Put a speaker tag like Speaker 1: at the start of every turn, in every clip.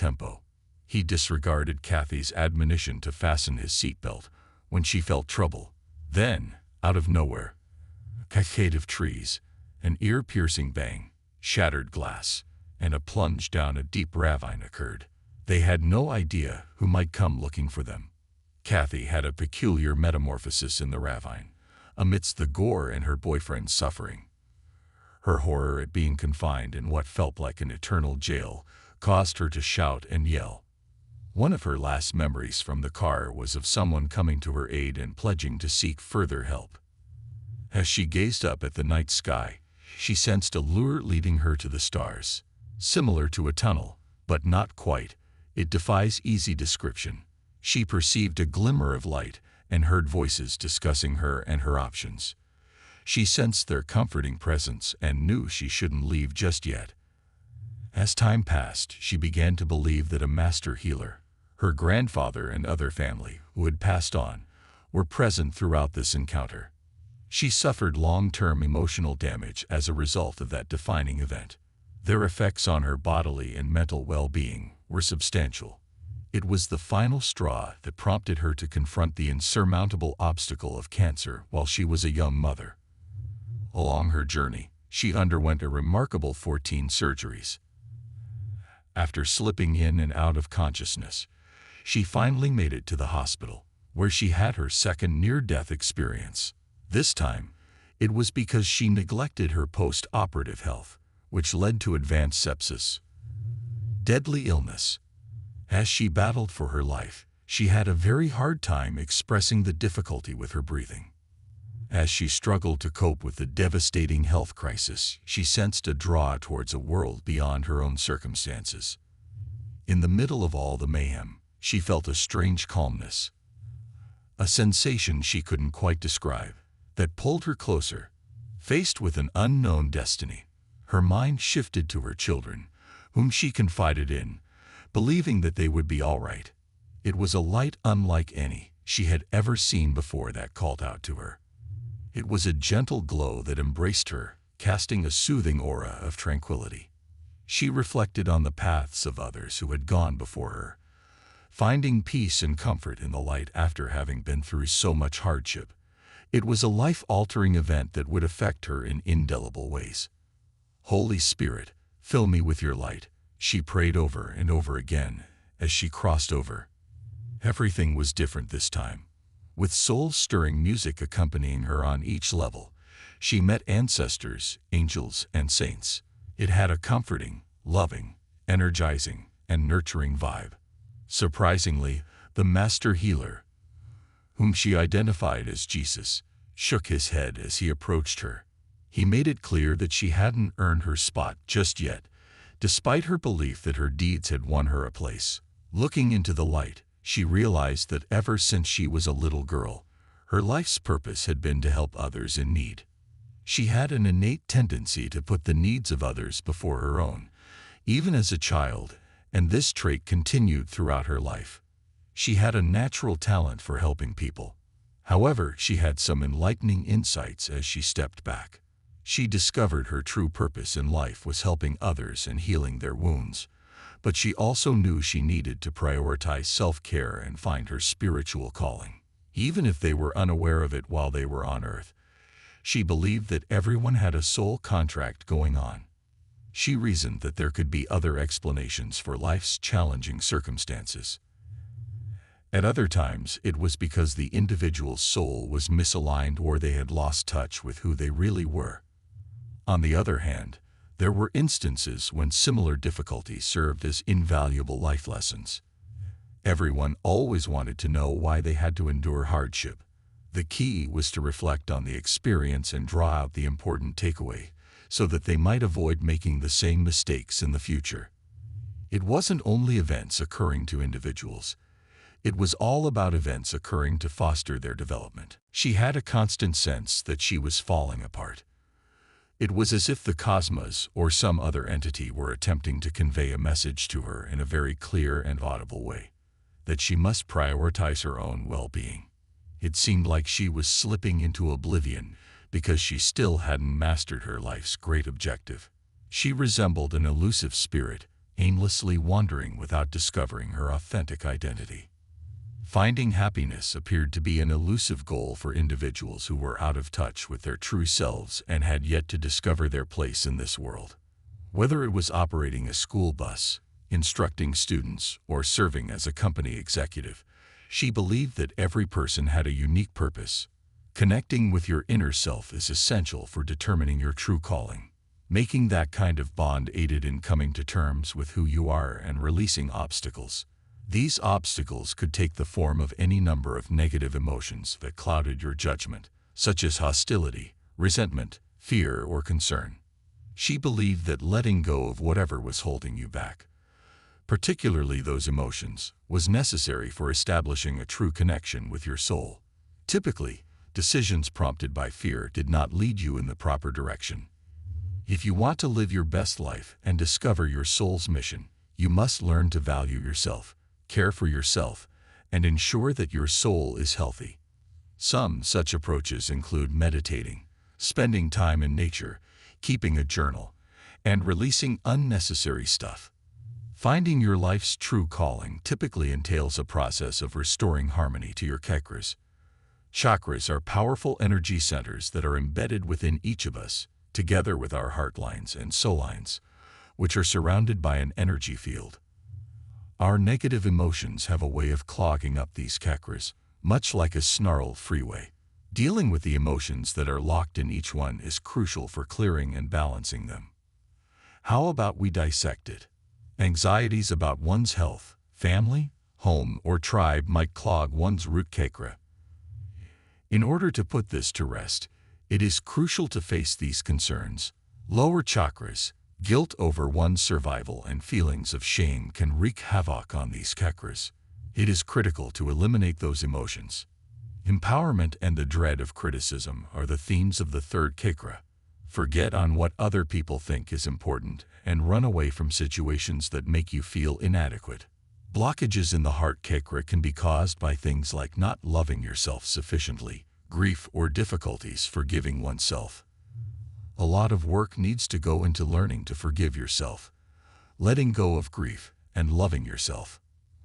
Speaker 1: tempo. He disregarded Kathy's admonition to fasten his seatbelt when she felt trouble. Then, out of nowhere, a cascade of trees, an ear-piercing bang, shattered glass, and a plunge down a deep ravine occurred. They had no idea who might come looking for them. Kathy had a peculiar metamorphosis in the ravine, amidst the gore and her boyfriend's suffering. Her horror at being confined in what felt like an eternal jail caused her to shout and yell. One of her last memories from the car was of someone coming to her aid and pledging to seek further help. As she gazed up at the night sky, she sensed a lure leading her to the stars. Similar to a tunnel, but not quite, it defies easy description. She perceived a glimmer of light and heard voices discussing her and her options. She sensed their comforting presence and knew she shouldn't leave just yet. As time passed, she began to believe that a master healer, her grandfather and other family who had passed on, were present throughout this encounter. She suffered long-term emotional damage as a result of that defining event. Their effects on her bodily and mental well-being were substantial. It was the final straw that prompted her to confront the insurmountable obstacle of cancer while she was a young mother. Along her journey, she underwent a remarkable 14 surgeries. After slipping in and out of consciousness, she finally made it to the hospital, where she had her second near-death experience. This time, it was because she neglected her post-operative health, which led to advanced sepsis, deadly illness. As she battled for her life, she had a very hard time expressing the difficulty with her breathing. As she struggled to cope with the devastating health crisis, she sensed a draw towards a world beyond her own circumstances. In the middle of all the mayhem, she felt a strange calmness, a sensation she couldn't quite describe, that pulled her closer. Faced with an unknown destiny, her mind shifted to her children, whom she confided in, believing that they would be all right. It was a light unlike any she had ever seen before that called out to her. It was a gentle glow that embraced her, casting a soothing aura of tranquility. She reflected on the paths of others who had gone before her, finding peace and comfort in the light after having been through so much hardship. It was a life-altering event that would affect her in indelible ways. "Holy Spirit, fill me with your light," she prayed over and over again as she crossed over. Everything was different this time. With soul-stirring music accompanying her on each level, she met ancestors, angels, and saints. It had a comforting, loving, energizing, and nurturing vibe. Surprisingly, the master healer, whom she identified as Jesus, shook his head as he approached her. He made it clear that she hadn't earned her spot just yet, despite her belief that her deeds had won her a place. Looking into the light, she realized that ever since she was a little girl, her life's purpose had been to help others in need. She had an innate tendency to put the needs of others before her own, even as a child, and this trait continued throughout her life. She had a natural talent for helping people. However, she had some enlightening insights as she stepped back. She discovered her true purpose in life was helping others and healing their wounds, but she also knew she needed to prioritize self-care and find her spiritual calling. Even if they were unaware of it while they were on Earth, she believed that everyone had a soul contract going on. She reasoned that there could be other explanations for life's challenging circumstances. At other times, it was because the individual's soul was misaligned or they had lost touch with who they really were. On the other hand, there were instances when similar difficulties served as invaluable life lessons. Everyone always wanted to know why they had to endure hardship. The key was to reflect on the experience and draw out the important takeaway, so that they might avoid making the same mistakes in the future. It wasn't only events occurring to individuals. It was all about events occurring to foster their development. She had a constant sense that she was falling apart. It was as if the cosmos or some other entity were attempting to convey a message to her in a very clear and audible way, that she must prioritize her own well-being. It seemed like she was slipping into oblivion because she still hadn't mastered her life's great objective. She resembled an elusive spirit, aimlessly wandering without discovering her authentic identity. Finding happiness appeared to be an elusive goal for individuals who were out of touch with their true selves and had yet to discover their place in this world. Whether it was operating a school bus, instructing students, or serving as a company executive, she believed that every person had a unique purpose. Connecting with your inner self is essential for determining your true calling. Making that kind of bond aided in coming to terms with who you are and releasing obstacles. These obstacles could take the form of any number of negative emotions that clouded your judgment, such as hostility, resentment, fear, or concern. She believed that letting go of whatever was holding you back, particularly those emotions, was necessary for establishing a true connection with your soul. Typically, decisions prompted by fear did not lead you in the proper direction. If you want to live your best life and discover your soul's mission, you must learn to value yourself, care for yourself, and ensure that your soul is healthy. Some such approaches include meditating, spending time in nature, keeping a journal, and releasing unnecessary stuff. Finding your life's true calling typically entails a process of restoring harmony to your chakras. Chakras are powerful energy centers that are embedded within each of us, together with our heart lines and soul lines, which are surrounded by an energy field. Our negative emotions have a way of clogging up these chakras, much like a snarled freeway. Dealing with the emotions that are locked in each one is crucial for clearing and balancing them. How about we dissect it? Anxieties about one's health, family, home, or tribe might clog one's root chakra. In order to put this to rest, it is crucial to face these concerns. Lower chakras, guilt over one's survival, and feelings of shame can wreak havoc on these chakras. It is critical to eliminate those emotions. Empowerment and the dread of criticism are the themes of the third chakra. Forget on what other people think is important and run away from situations that make you feel inadequate. Blockages in the heart chakra can be caused by things like not loving yourself sufficiently, grief, or difficulties forgiving oneself. A lot of work needs to go into learning to forgive yourself, letting go of grief, and loving yourself.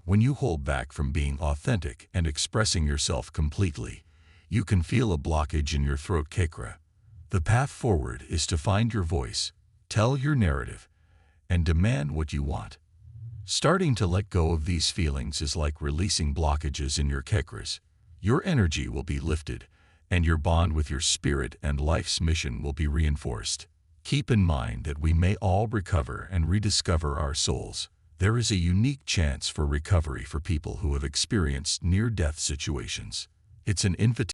Speaker 1: When you hold back from being authentic and expressing yourself completely, you can feel a blockage in your throat chakra. The path forward is to find your voice, tell your narrative, and demand what you want. Starting to let go of these feelings is like releasing blockages in your chakras. Your energy will be lifted, and your bond with your spirit and life's mission will be reinforced. Keep in mind that we may all recover and rediscover our souls. There is a unique chance for recovery for people who have experienced near-death situations. It's an invitation